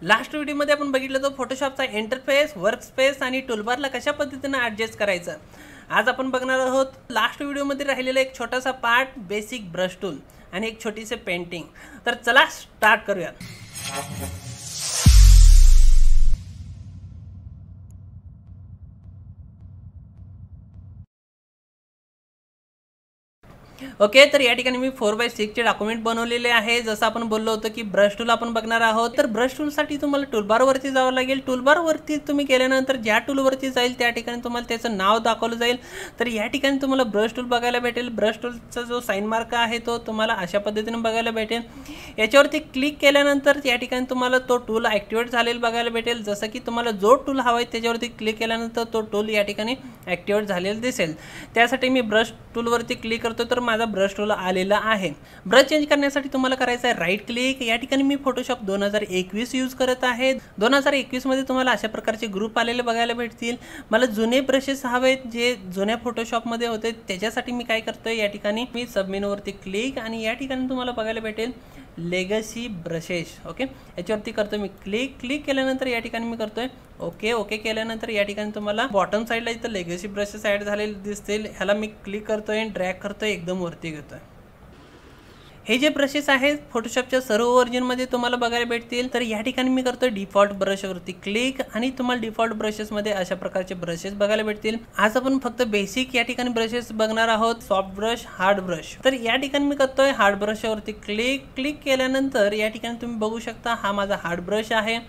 Last व्हिडिओमध्ये आपण बघितलं तर फोटोशॉपचा इंटरफेस, वर्कस्पेस आणि टूलबारला कशा पद्धतीने ॲडजस्ट करायचं. आज आपण बघणार आहोत लास्ट व्हिडिओमध्ये राहिलेला एक छोटासा पार्ट, बेसिक ब्रश टूल आणि एक छोटीशी पेंटिंग. तर चला स्टार्ट करूया. ओके, तर या ठिकाणी मी 4x6 चे डॉक्युमेंट बनवलेले आहे. जसं आपण बोललो होतो की ब्रश टूल आपण बघणार आहोत. तर ब्रश टूलसाठी तुम्हाला टूलबार वरती जावं लागेल. टूलबार वरती तुम्ही गेल्यानंतर ज्या टूलवरती जाईल त्या ठिकाणी तुम्हाला त्याचं नाव दाखवलं जाईल. तर या ठिकाणी तुम्हाला ब्रश टूल बघायला भेटेल. ब्रश टूलचा जो साइन मार्क आहे तो तुम्हाला अशा पद्धतीने बघायला भेटेल. याच्यावरती क्लिक केल्यानंतर या ठिकाणी तुम्हाला तो टूल ॲक्टिवेट झालेला बघायला भेटेल. जसं की तुम्हाला जो टूल हवा आहे त्याच्यावरती क्लिक केल्यानंतर तो टूल या ठिकाणी ॲक्टिवेट झालेला दिसेल. त्यासाठी मी ब्रश टूलवरती क्लिक करतो तर माझा ब्रश टूल आलेला आहे. ब्रश चेंज करण्यासाठी तुम्हाला करायचं आहे राईट क्लिक. या ठिकाणी मी फोटोशॉप 2021 यूज करत आहे. 2021 मध्ये तुम्हाला अशा प्रकारचे ग्रुप आलेले बघायला भेटतील. मला जुने ब्रशेस हवेत जे जुन्या फोटोशॉप मध्ये होते. त्याच्यासाठी मी काय करतोय, या ठिकाणी मी सब मेनूवरती क्लिक आणि या ठिकाणी तुम्हाला बघायला भेटेल लेगसी ब्रशेस. ओके, याच्यावरती करतोय मी क्लिक केल्यानंतर या ठिकाणी मी करतोय ओके केल्यानंतर या ठिकाणी तुम्हाला बॉटम साईडला इथं लेगसी ब्रशेस ॲड झालेले दिसतील. ह्याला मी क्लिक करतोय, ड्रॅग करतोय, एकदम वरती घेतोय. हे जे ब्रशेस आहेत फोटोशॉपच्या सर्व व्हर्जनमध्ये तुम्हाला बघायला भेटतील. तर या ठिकाणी मी करतोय डिफॉल्ट ब्रशवरती क्लिक आणि तुम्हाला डिफॉल्ट ब्रशेसमध्ये अशा प्रकारचे ब्रशेस बघायला भेटतील. आज आपण फक्त बेसिक या ठिकाणी ब्रशेस बघणार आहोत, सॉफ्ट ब्रश, हार्ड ब्रश. तर या ठिकाणी मी करतोय हार्ड ब्रशवरती क्लिक केल्यानंतर या ठिकाणी तुम्ही बघू शकता हा माझा हार्ड ब्रश आहे.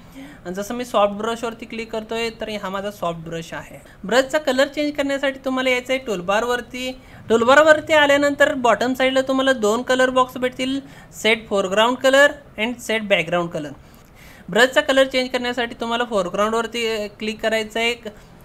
आणि जसं मी सॉफ्ट ब्रशवरती क्लिक करतोय तर हा माझा सॉफ्ट ब्रश आहे. ब्रशचा कलर चेंज करण्यासाठी तुम्हाला यायचं आहे टूलबारवरती आल्यानंतर बॉटम साईडला तुम्हाला दोन कलर बॉक्स भेटतील, set foreground colour and set background colour. ब्रशचा कलर चेंज करण्यासाठी तुम्हाला फोरग्राऊंडवरती क्लिक करायचं आहे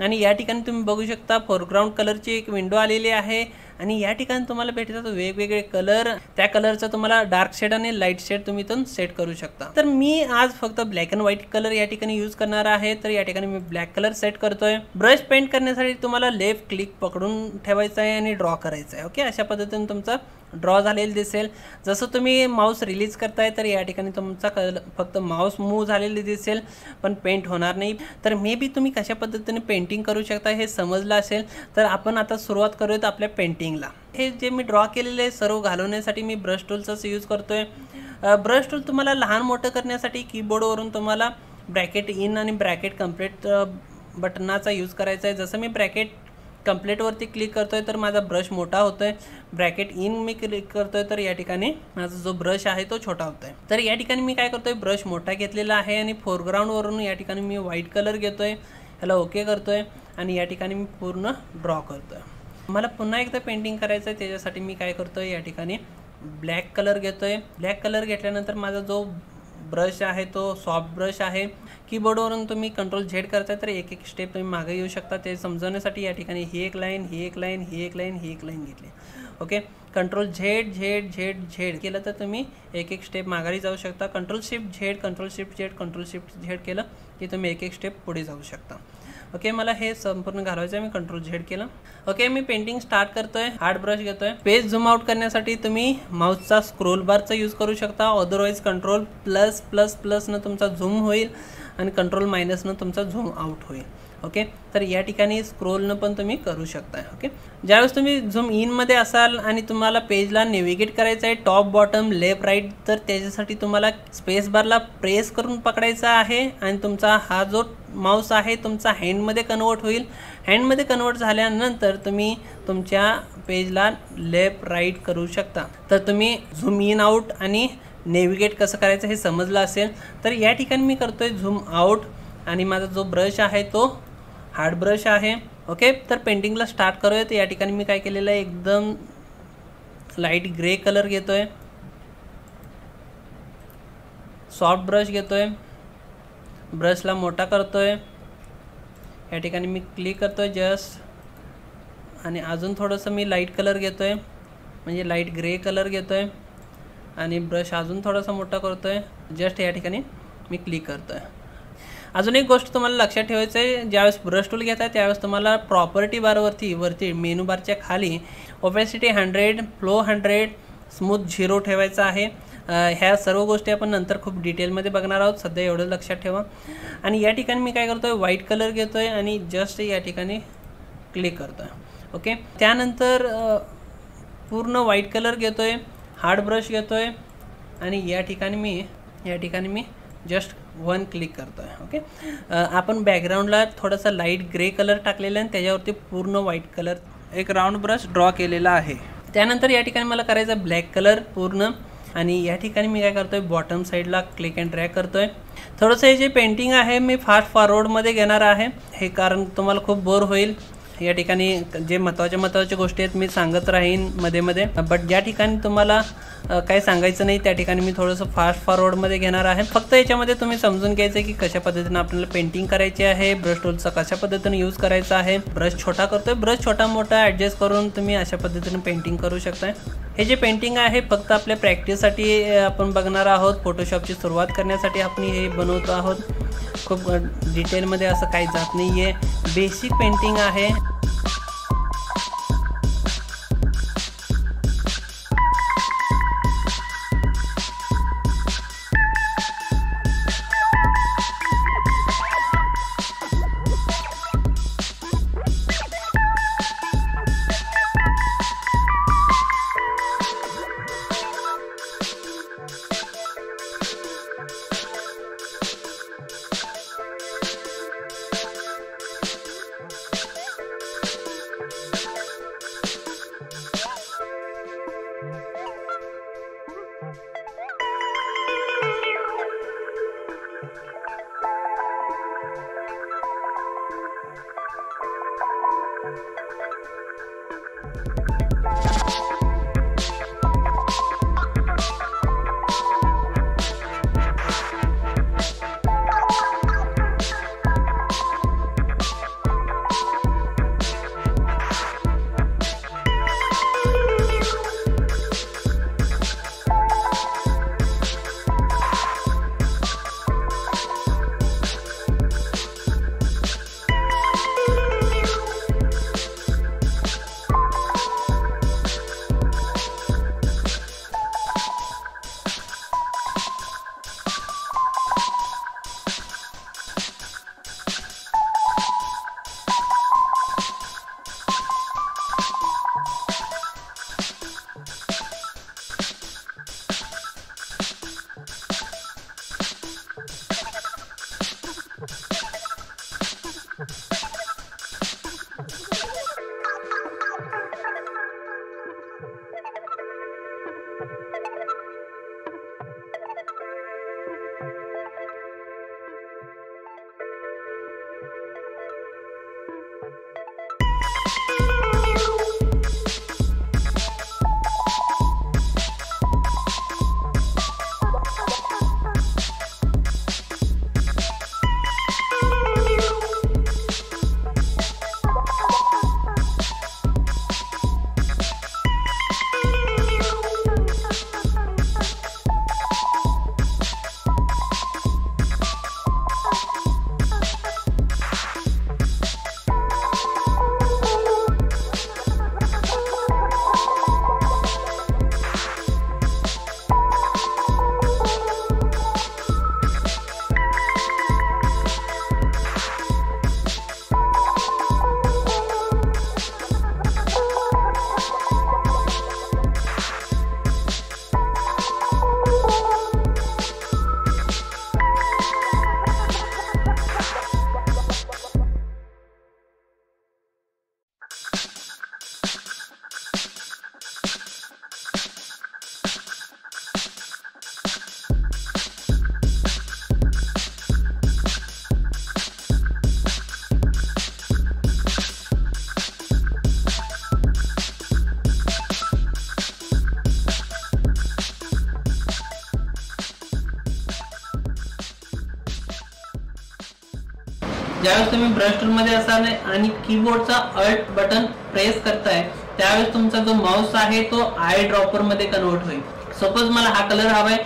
आणि या ठिकाणी तुम्ही बघू शकता फोरग्राऊंड कलरची एक विंडो आलेली आहे. आणि या ठिकाणी तुम्हाला भेटतात वेगवेगळे कलर. त्या कलरचा तुम्हाला डार्क शेड आणि लाईट शेड तुम्ही इथून सेट करू शकता. तर मी आज फक्त ब्लॅक अँड व्हाईट कलर या ठिकाणी यूज करणार आहे. तर या ठिकाणी मी ब्लॅक कलर सेट करतोय. ब्रश पेंट करण्यासाठी तुम्हाला लेफ्ट क्लिक पकडून ठेवायचं आहे आणि ड्रॉ करायचं आहे. ओके, अशा पद्धतीने तुमचा ड्रॉ झालेलं दिसेल. जसं तुम्ही माऊस रिलीज करताय तर या ठिकाणी तुमचा फक्त माऊस मूव्ह झालेली दिसेल पण पेंट होणार नाही. तर मे बी तुम्ही कशा पद्धतीने पेंटिंग करू शकता हे समजलं असेल. तर आपण आता सुरुवात करूयात आपल्या पेंटिंगला. हे जे मी ड्रॉ केलेले सर्व घालवण्यासाठी मी ब्रश टूलचाच यूज करतोय. ब्रश टूल तुम्हाला लहान मोठं करण्यासाठी कीबोर्डवरून तुम्हाला ब्रॅकेट इन आणि ब्रॅकेट कम्प्लीट बटनाचा यूज करायचा आहे. जसं मी ब्रॅकेट कम्प्लीटवरती क्लिक करतोय तर माझा ब्रश मोठा होतोय. ब्रॅकेट इन मी क्लिक करतोय तर या ठिकाणी माझा जो ब्रश आहे तो छोटा होतोय. तर या ठिकाणी मी काय करतोय, ब्रश मोठा घेतलेला आहे आणि फोरग्राऊंडवरून या ठिकाणी मी व्हाईट कलर घेतोय, ह्याला ओके करतोय आणि या ठिकाणी मी पूर्ण ड्रॉ करतोय. मला पुन्हा एकदा पेंटिंग करायचं आहे. त्याच्यासाठी मी काय करतोय, या ठिकाणी ब्लॅक कलर घेतोय. ब्लॅक कलर घेतल्यानंतर माझा जो ब्रश आहे तो सॉफ्ट ब्रश आहे. कीबोर्डवरून तुम्ही कंट्रोल-Z करताय तर एक स्टेप तुम्ही मागे येऊ शकता. ते समजवण्यासाठी या ठिकाणी ही एक लाईन घेतली. ओके, कंट्रोल-Z केलं तर तुम्ही एक स्टेप माघारी जाऊ शकता. कंट्रोल-Shift-Z केलं की तुम्ही एक स्टेप पुढे जाऊ शकता. ओके, मला हे संपूर्ण घालवायचं आहे. मी कंट्रोल-Z केलं. ओके, मी पेंटिंग स्टार्ट करतोय. हार्ड ब्रश घेतोय. पेज झूम आउट करण्यासाठी तुम्ही माऊसचा स्क्रोल बारचा यूज करू शकता. अदरवाईज कंट्रोल प्लस न तुमचा झूम होईल आणि कंट्रोल मायनसनं तुमचा झूम आउट होईल. ओके, तर या ठिकाणी स्क्रोलनं पण तुम्ही करू शकता. ओके, ज्यावेळेस तुम्ही झूम इनमध्ये असाल आणि तुम्हाला पेजला नेव्हिगेट करायचं आहे टॉप बॉटम लेफ्ट राईट तर त्याच्यासाठी तुम्हाला स्पेस बारला प्रेस करून पकडायचा आहे आणि तुमचा हा जो माऊस आहे तुमचा हँडमध्ये कन्वर्ट होईल. हँडमध्ये कन्वर्ट झाल्यानंतर तुम्ही तुमच्या पेजला लेफ्ट राईट करू शकता. तर तुम्ही झूम इन आउट आणि नेव्हिगेट कसं करायचं हे समजलं असेल. तर या ठिकाणी मी करतोय झूम आउट आणि माझा जो ब्रश आहे तो हार्ड ब्रश आहे. ओके, तर पेंटिंगला स्टार्ट करूया. तर या ठिकाणी मी काय केलेलं आहे, एकदम लाईट ग्रे कलर घेतोय. सॉफ्ट ब्रश घेतोय. ब्रशला मोठा करतोय. या ठिकाणी मी क्लिक करतोय जस्ट आणि अजून थोडंसं मी लाईट कलर घेतोय म्हणजे लाईट ग्रे कलर घेतोय आणि ब्रश अजून थोडासा मोठा करतोय. जस्ट या ठिकाणी मी क्लिक करतोय. अजून एक गोष्ट तुम्हाला लक्षात ठेवायचं आहे, ज्यावेळेस ब्रश टूल घेताय त्यावेळेस तुम्हाला प्रॉपर्टी बारवरती मेनू बारच्या खाली ओपेसिटी 100, फ्लो 100, स्मूथ 0 ठेवायचा आहे. ह्या सर्व गोष्टी आपण नंतर खूप डिटेलमध्ये बघणार आहोत, सध्या एवढं लक्षात ठेवा। आणि या ठिकाणी मी काय करतोय, व्हाईट कलर घेतोय आणि जस्ट या ठिकाणी क्लिक करतोय। ओके, त्यानंतर पूर्ण व्हाईट कलर घेतोय, हार्ड ब्रश घेतोय आणि या ठिकाणी मी जस्ट वन क्लिक करतोय। ओके, आपण बॅकग्राऊंडला थोडासा लाईट ग्रे कलर टाकलेला आहे आणि त्याच्यावरती पूर्ण व्हाईट कलर एक राऊंड ब्रश ड्रॉ केलेला आहे। त्यानंतर या ठिकाणी मला करायचा ब्लॅक कलर पूर्ण, आणि या ठिकाणी मी काय करतोय, बॉटम साईडला क्लिक अँड ड्रॅग करतोय। थोडंसं हे जे पेंटिंग आहे मी फास्ट फॉरवर्डमध्ये घेणार आहे, हे कारण तुम्हाला खूप बोर होईल। या ठिकाणी जे महत्त्वाच्या गोष्टी आहेत मी सांगत राहीन मध्ये मध्ये, बट ज्या ठिकाणी तुम्हाला काही सांगायचं नाही त्या ठिकाणी मी थोडंसं फास्ट फॉरवर्डमध्ये घेणार आहे। फक्त याच्यामध्ये तुम्ही समजून घ्यायचं की कशा पद्धतीने आपल्याला पेंटिंग करायची आहे, ब्रश टूलचा कशा पद्धतीने यूज करायचा आहे। ब्रश छोटा करतोय, ब्रश छोटा मोठा ॲडजस्ट करून तुम्ही अशा पद्धतीने पेंटिंग करू शकताय। हे जे पेंटिंग आहे फक्त आपल्या प्रॅक्टिससाठी आपण बघणार आहोत, फोटोशॉपची सुरुवात करण्यासाठी आपण हे बनवतो आहोत। खूप डिटेलमध्ये असं काही जात नाही आहे, बेसिक पेंटिंग आहे। ज्यावेळेस तुम्ही ब्रश टूलमध्ये असाल आणि कीबोर्डचा अल्ट बटन प्रेस करताय त्यावेळेस तुमचा जो माउस आहे तो आय ड्रॉपर मध्ये कन्वर्ट होईल। सपोज मला हा कलर हवाय,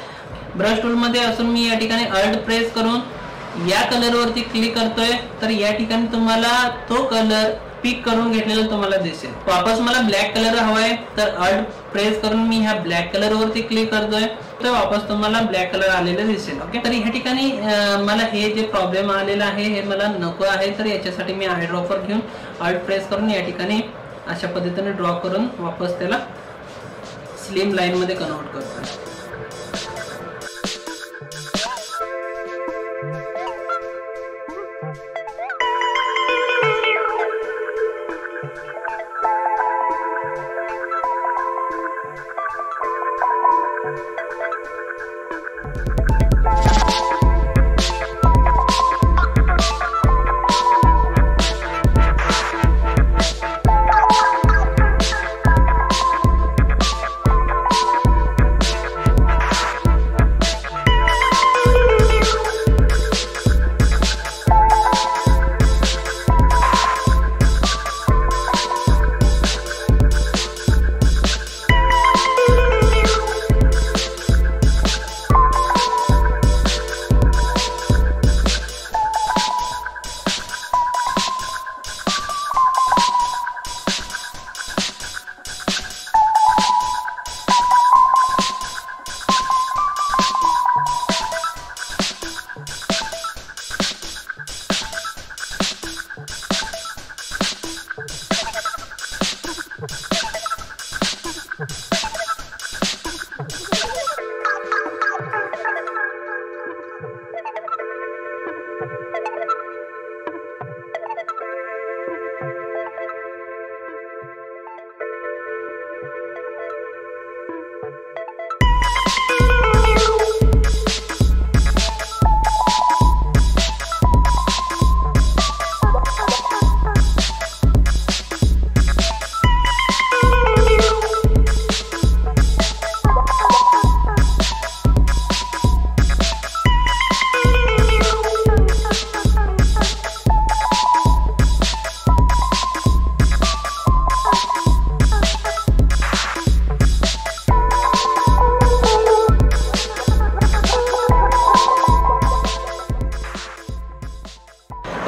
ब्रश टूल मध्ये असून मी या ठिकाणी अल्ट प्रेस करून या कलर वरती क्लिक करतोय तर या ठिकाणी तुम्हाला तो कलर पिक करून घेतलेलं तुम्हाला दिसेल. वापस मला ब्लॅक कलर हवाय तर अल्ट प्रेस करून मी ह्या ब्लॅक कलर वरती क्लिक करतोय तर वापस तुम्हाला ब्लॅक कलर आलेलं दिसेल. ओके, तर ह्या ठिकाणी मला हे जे प्रॉब्लेम आलेला आहे हे मला नको आहे, तर याच्यासाठी मी आय ड्रॉपर घेऊन अल्ट प्रेस करून या ठिकाणी अशा पद्धतीने ड्रॉ करून वापस त्याला स्लिम लाईन मध्ये कन्वर्ट करतोय.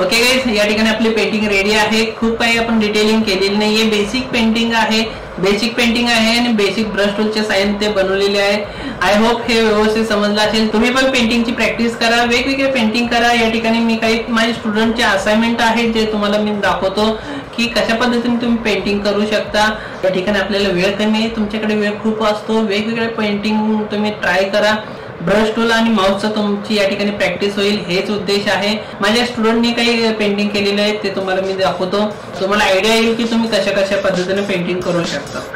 ओके गाइस, या ठिकाणी आपली पेंटिंग रेडी आहे. खूप काही आपण डिटेलिंग केलेली नाहीये. बेसिक पेंटिंग आहे आणि बेसिक ब्रश टूलचे साहाय्याने बनवलेले आहे. आय होप हे व्यवस्थित समजलं असेल. तुम्ही पण पेंटिंगची प्रॅक्टिस करा, वेगवेगळे पेंटिंग करा. या ठिकाणी मी काही माझे स्टुडंटचे असाइनमेंट आहेत जे तुम्हाला मी दाखवतो की कशा पद्धतीने तुम्ही पेंटिंग करू शकता. या ठिकाणी आपल्याला वेळ कमी आहे, तुमच्याकडे वेळ खूप असतो. वेगवेगळे पेंटिंग तुम्ही ट्राय करा. ब्रश टूल आणि माउसचा तुमची या ठिकाणी प्रॅक्टिस होईल, हेच उद्देश आहे. माझ्या स्टुडंटनी काही पेंटिंग केलेले आहे ते तुम्हाला मी दाखवतो. तुम्हाला आयडिया येईल की तुम्ही कशा कशा पद्धतीने पेंटिंग करू शकता.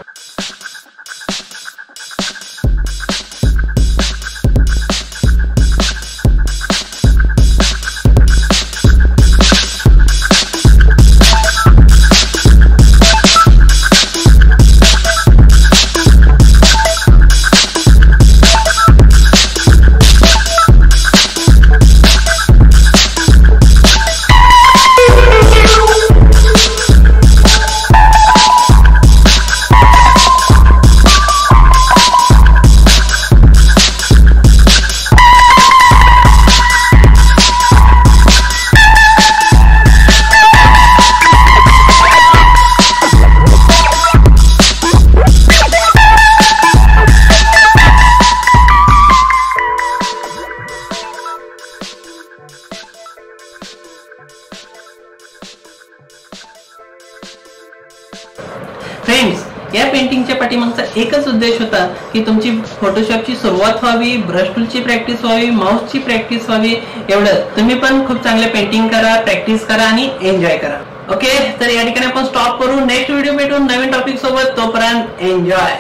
फ्रेंड्स, या पेंटिंगच्या पाठीमागचा एकच उद्देश होता की तुमची फोटोशॉपची सुरुवात व्हावी, ब्रश टूलची प्रॅक्टिस व्हावी, माउसची प्रॅक्टिस व्हावी. एवढं. तुम्ही पण खूप चांगले पेंटिंग करा, प्रॅक्टिस करा आणि एन्जॉय करा. ओके, तर या ठिकाणी आपण स्टॉप करू. नेक्स्ट व्हिडिओ भेटून नवीन टॉपिक सोबत. तोपर्यंत एन्जॉय.